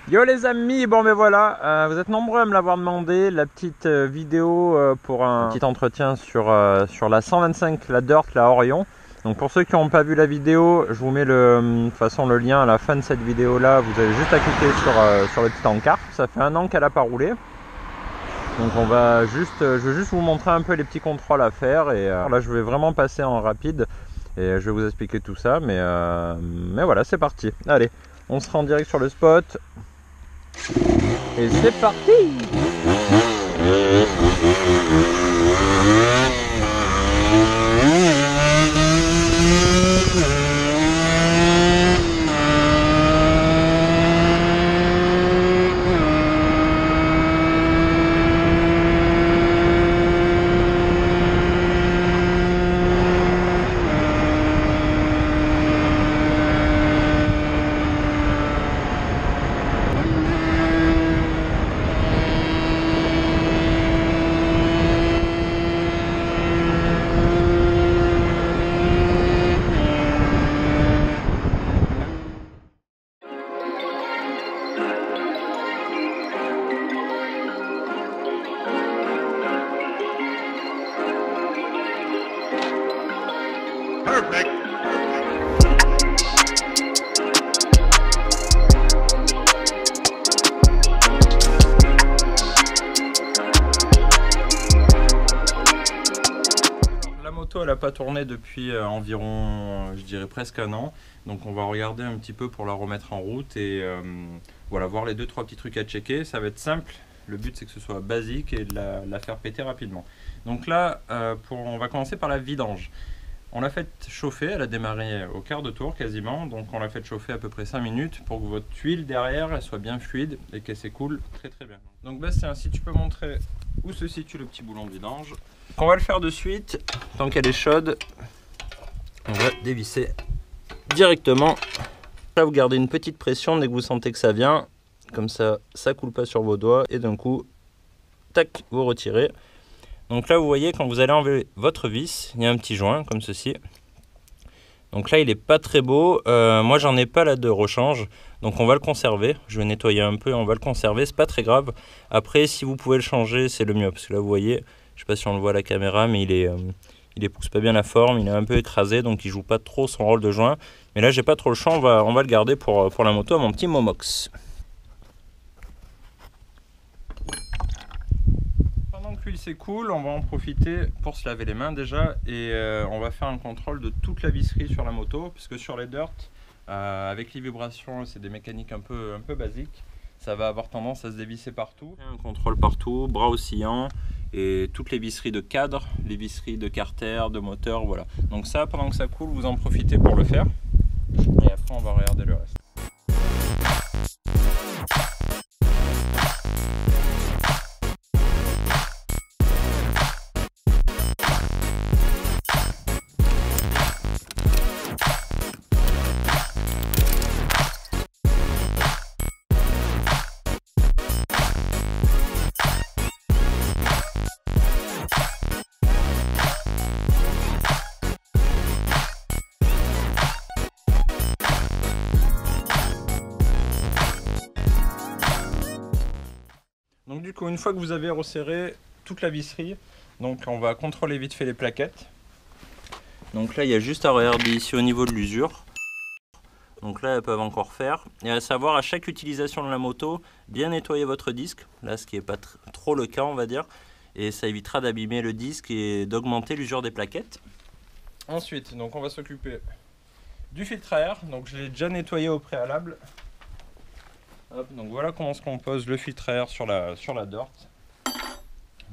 Yo les amis, bon ben voilà, vous êtes nombreux à me l'avoir demandé, la petite vidéo pour un petit entretien sur la 125, la Dirt, la Orion. Donc pour ceux qui n'ont pas vu la vidéo, je vous mets de toute façon le lien à la fin de cette vidéo là, vous avez juste à cliquer sur le petit encart. Ça fait 1 an qu'elle n'a pas roulé. Donc on va juste, je vais juste vous montrer un peu les petits contrôles à faire et là je vais vraiment passer en rapide et je vais vous expliquer tout ça, mais voilà, c'est parti. Allez, on se rend direct sur le spot. Et c'est parti! Perfect. La moto elle n'a pas tourné depuis environ, je dirais presque 1 an. Donc on va regarder un petit peu pour la remettre en route et voilà, voir les 2-3 petits trucs à checker. Ça va être simple. Le but c'est que ce soit basique et de la faire péter rapidement. Donc là, on va commencer par la vidange. On l'a fait chauffer, elle a démarré au quart de tour quasiment, donc on l'a fait chauffer à peu près 5 minutes pour que votre huile derrière elle soit bien fluide et qu'elle s'écoule très bien. Donc Bastien, si tu peux montrer où se situe le petit boulon de vidange. On va le faire de suite, tant qu'elle est chaude, on va dévisser directement. Là vous gardez une petite pression dès que vous sentez que ça vient, comme ça, ça coule pas sur vos doigts et d'un coup, tac, vous retirez. Donc là vous voyez, quand vous allez enlever votre vis, il y a un petit joint comme ceci. Donc là il est pas très beau, moi j'en ai pas là de rechange, donc on va le conserver. Je vais nettoyer un peu, on va le conserver, c'est pas très grave. Après si vous pouvez le changer c'est le mieux, parce que là vous voyez, je sais pas si on le voit à la caméra, mais il épouse pas bien la forme, il est un peu écrasé, donc il joue pas trop son rôle de joint. Mais là j'ai pas trop le choix, on va le garder pour la moto à mon petit Momox. L'huile s'écoule, on va en profiter pour se laver les mains déjà et on va faire un contrôle de toute la visserie sur la moto, puisque sur les dirt, avec les vibrations, c'est des mécaniques un peu basiques, ça va avoir tendance à se dévisser partout. Un contrôle partout, bras oscillants et toutes les visseries de cadre, les visseries de carter, de moteur, voilà. Donc ça, pendant que ça coule, vous en profitez pour le faire et après on va regarder le reste. Donc du coup, une fois que vous avez resserré toute la visserie, donc on va contrôler vite fait les plaquettes. Donc là, il y a juste à regarder ici au niveau de l'usure. Donc là, elles peuvent encore faire. Et à savoir, à chaque utilisation de la moto, bien nettoyer votre disque. Là, ce qui n'est pas trop le cas, on va dire. Et ça évitera d'abîmer le disque et d'augmenter l'usure des plaquettes. Ensuite, donc on va s'occuper du filtre à air. Donc je l'ai déjà nettoyé au préalable. Hop, donc voilà comment se compose le filtre à air sur la Dirt.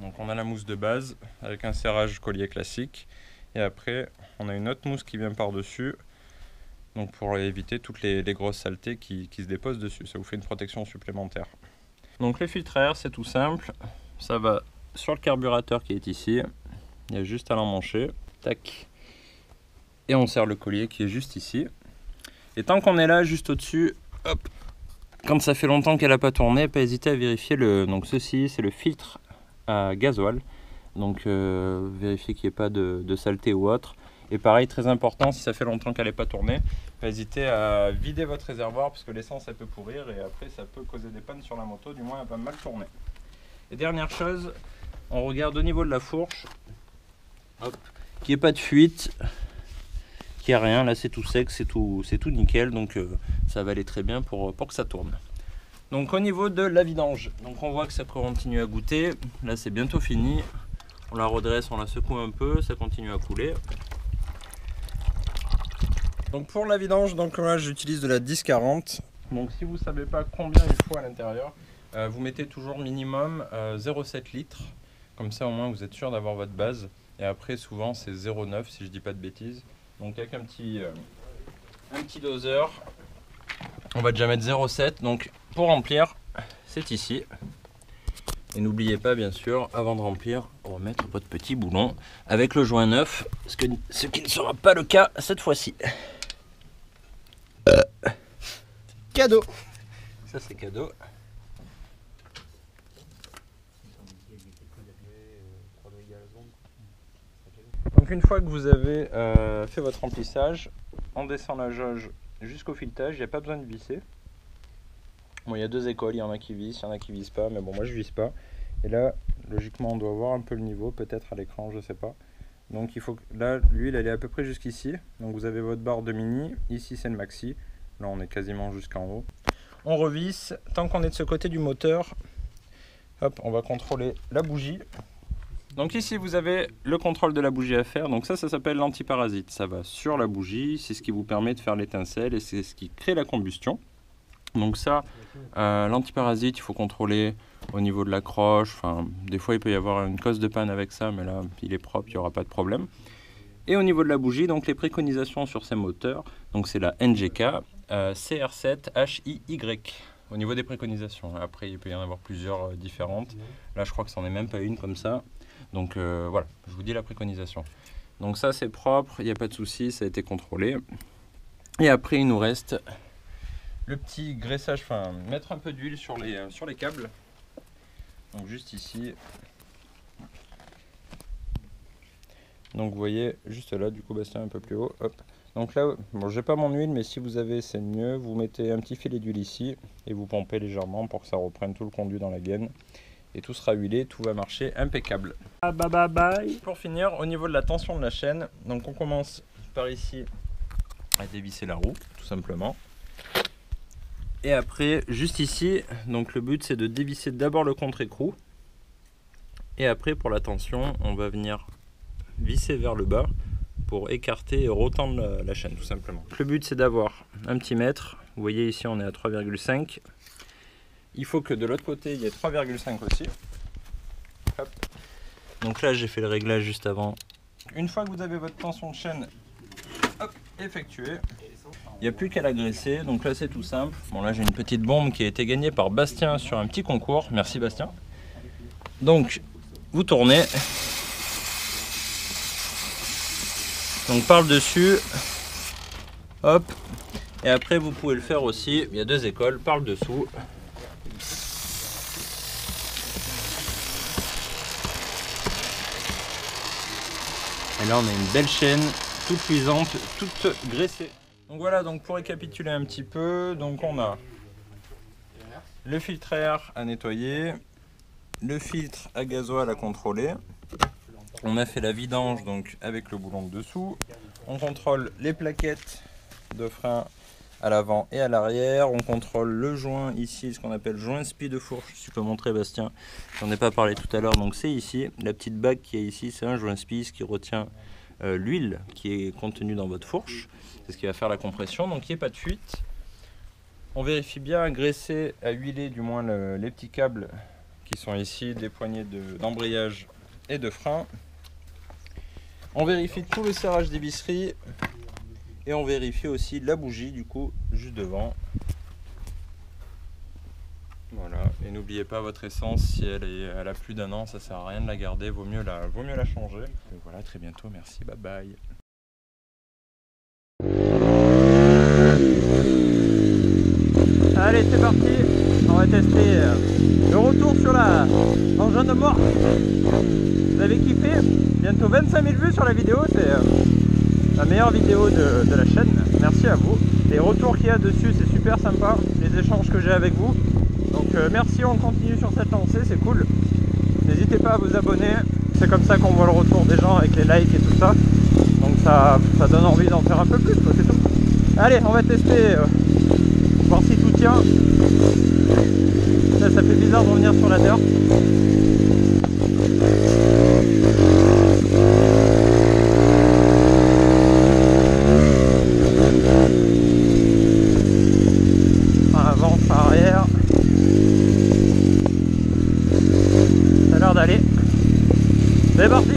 Donc on a la mousse de base avec un serrage collier classique et après on a une autre mousse qui vient par dessus, donc pour éviter toutes les grosses saletés qui se déposent dessus, ça vous fait une protection supplémentaire. Donc le filtre à air c'est tout simple, ça va sur le carburateur qui est ici, il y a juste à l'emmancher, tac, et on serre le collier qui est juste ici. Et tant qu'on est là, juste au dessus, hop, quand ça fait longtemps qu'elle n'a pas tourné, pas hésiter à vérifier donc ceci c'est le filtre à gasoil, donc vérifier qu'il n'y ait pas de saleté ou autre. Et pareil, très important, si ça fait longtemps qu'elle n'est pas tournée, pas hésiter à vider votre réservoir parce que l'essence elle peut pourrir et après ça peut causer des pannes sur la moto, du moins elle va mal tourner. Et dernière chose, on regarde au niveau de la fourche, hop, qu'il n'y ait pas de fuite, qu'il n'y a rien, là c'est tout sec, c'est tout nickel, donc ça va aller très bien pour que ça tourne. Donc au niveau de la vidange, donc on voit que ça continue à goûter, là c'est bientôt fini, on la redresse, on la secoue un peu, ça continue à couler. Donc pour la vidange, donc là j'utilise de la 10-40. Donc si vous ne savez pas combien il faut à l'intérieur, vous mettez toujours minimum 0,7 litres. Comme ça au moins vous êtes sûr d'avoir votre base. Et après souvent c'est 0,9 si je dis pas de bêtises. Donc avec un petit doseur, on va déjà mettre 0,7. Donc pour remplir, c'est ici. Et n'oubliez pas bien sûr, avant de remplir, remettre votre petit boulon avec le joint neuf, ce qui ne sera pas le cas cette fois-ci. Cadeau. Ça c'est cadeau. Donc une fois que vous avez fait votre remplissage, on descend la jauge jusqu'au filetage, il n'y a pas besoin de visser. Bon, il y a deux écoles, il y en a qui vissent, il y en a qui vissent pas, mais bon moi je visse pas. Et là, logiquement on doit voir un peu le niveau, peut-être à l'écran, je sais pas. Donc il faut que là, l'huile elle est à peu près jusqu'ici. Donc vous avez votre barre de mini, ici c'est le maxi. Là on est quasiment jusqu'en haut. On revisse, tant qu'on est de ce côté du moteur, hop, on va contrôler la bougie. Donc ici vous avez le contrôle de la bougie à faire, donc ça s'appelle l'antiparasite. Ça va sur la bougie, c'est ce qui vous permet de faire l'étincelle et c'est ce qui crée la combustion. Donc ça, l'antiparasite, il faut contrôler au niveau de la croche. Enfin, des fois il peut y avoir une cause de panne avec ça, mais là il est propre, il n'y aura pas de problème. Et au niveau de la bougie, donc les préconisations sur ces moteurs, donc c'est la NGK CR7HIY au niveau des préconisations. Après il peut y en avoir plusieurs différentes. Là je crois que c'en est même pas une comme ça. Donc voilà, je vous dis la préconisation. Donc ça c'est propre, il n'y a pas de souci, ça a été contrôlé. Et après il nous reste le petit graissage, enfin mettre un peu d'huile sur les câbles. Donc juste ici. Donc vous voyez juste là, du coup Bastien un peu plus haut. Hop. Donc là, bon j'ai pas mon huile, mais si vous avez c'est mieux. Vous mettez un petit filet d'huile ici et vous pompez légèrement pour que ça reprenne tout le conduit dans la gaine. Et tout sera huilé, tout va marcher impeccable. Bye bye bye. Pour finir, au niveau de la tension de la chaîne, donc on commence par ici à dévisser la roue, tout simplement. Et après, juste ici, donc le but c'est de dévisser d'abord le contre-écrou. Et après pour la tension, on va venir visser vers le bas pour écarter et retendre la chaîne tout simplement. Le but c'est d'avoir un petit mètre. Vous voyez ici on est à 3,5. Il faut que de l'autre côté il y ait 3,5 aussi. Hop. Donc là j'ai fait le réglage juste avant. Une fois que vous avez votre tension de chaîne effectuée, il n'y a plus qu'à la graisser. Donc là c'est tout simple. Bon là j'ai une petite bombe qui a été gagnée par Bastien sur un petit concours. Merci Bastien. Donc vous tournez. Donc par le dessus. Hop. Et après vous pouvez le faire aussi. Il y a deux écoles par le dessous. Et là on a une belle chaîne, toute luisante, toute graissée. Donc voilà, donc pour récapituler un petit peu, donc on a le filtre à air à nettoyer, le filtre à gasoil à contrôler. On a fait la vidange donc avec le boulon de dessous. On contrôle les plaquettes de frein à l'avant et à l'arrière. On contrôle le joint ici, ce qu'on appelle joint spi de fourche. Si tu peux montrer Bastien, j'en ai pas parlé tout à l'heure. Donc c'est ici, la petite bague qui est ici, c'est un joint spi, ce qui retient l'huile qui est contenue dans votre fourche. C'est ce qui va faire la compression, donc il n'y a pas de fuite. On vérifie bien à graisser, à huiler du moins les petits câbles qui sont ici, des poignées d'embrayage et de frein. On vérifie tout le serrage des visseries. Et on vérifie aussi la bougie du coup juste devant. Voilà, et n'oubliez pas votre essence, si elle a plus d'un an, ça sert à rien de la garder, vaut mieux la changer. Et voilà, à très bientôt, merci, bye bye. Allez c'est parti, on va tester le retour sur la engin de mort. Vous avez kiffé? Bientôt 25 000 vues sur la vidéo, c'est la meilleure vidéo de la chaîne. Merci à vous. Les retours qu'il y a dessus, c'est super sympa, les échanges que j'ai avec vous. Donc merci, on continue sur cette lancée, c'est cool. N'hésitez pas à vous abonner, c'est comme ça qu'on voit le retour des gens avec les likes et tout ça. Donc ça donne envie d'en faire un peu plus, quoi, c'est tout. Allez, on va tester, voir si tout tient. Ça fait bizarre de revenir sur la terre. Avant, arrière. Ça a l'air d'aller. C'est parti.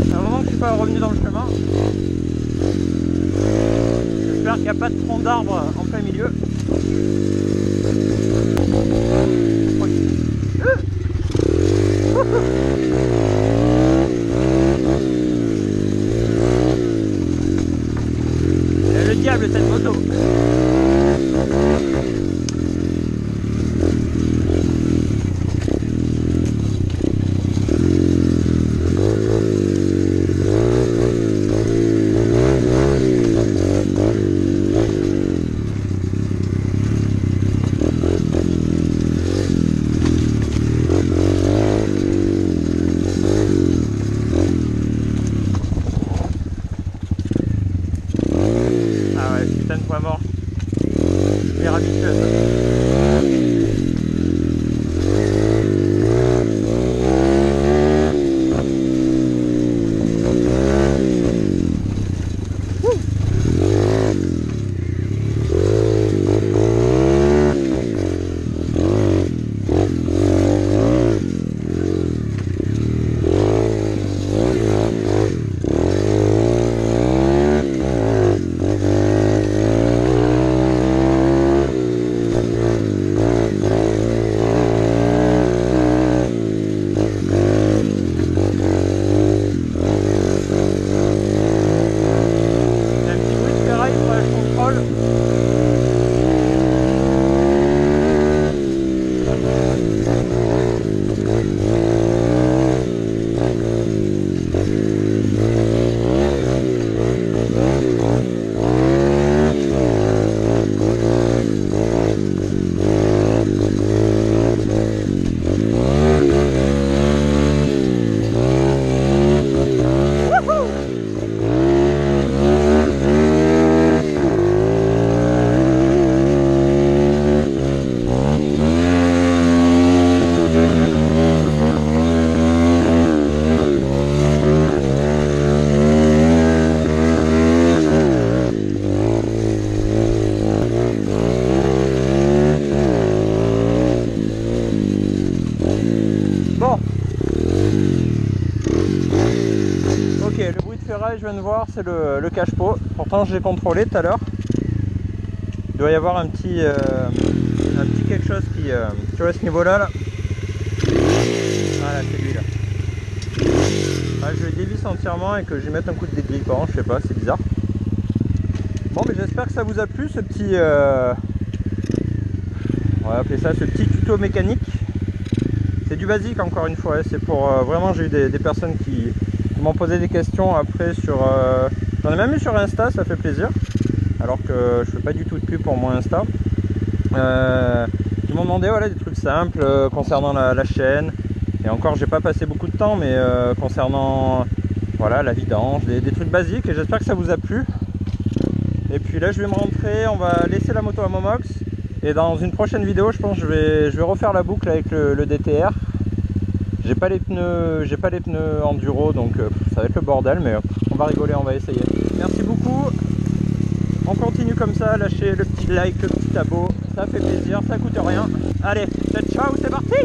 C'est un moment que je suis pas revenu dans le chemin. J'espère qu'il n'y a pas de tronc d'arbre en plein milieu. Le diable cette moto. Ah ouais, putain de point mort. Super habituel. Je viens de voir, c'est le cache-pot. Pourtant je l'ai contrôlé tout à l'heure. Il doit y avoir un petit quelque chose qui tu vois à ce niveau là. Voilà, c'est lui là. Ah, je le dévisse entièrement et que je vais mettre un coup de dégrippant, je sais pas, c'est bizarre. Bon, mais j'espère que ça vous a plu, ce petit on va appeler ça ce petit tuto mécanique. C'est du basique encore une fois, c'est pour vraiment, j'ai eu des personnes qui m'ont posé des questions après sur j'en ai même eu sur Insta, ça fait plaisir, alors que je fais pas du tout de pub pour mon Insta. Ils m'ont demandé voilà, des trucs simples concernant la chaîne, et encore j'ai pas passé beaucoup de temps, mais concernant voilà, la vidange, des trucs basiques, et j'espère que ça vous a plu. Et puis là je vais me rentrer, on va laisser la moto à Momox, et dans une prochaine vidéo je pense que je vais refaire la boucle avec le DTR. J'ai pas les pneus enduro, donc ça va être le bordel, mais on va rigoler, on va essayer. Merci beaucoup, on continue comme ça, lâchez le petit like, le petit abo, ça fait plaisir, ça coûte rien. Allez, ciao, c'est parti.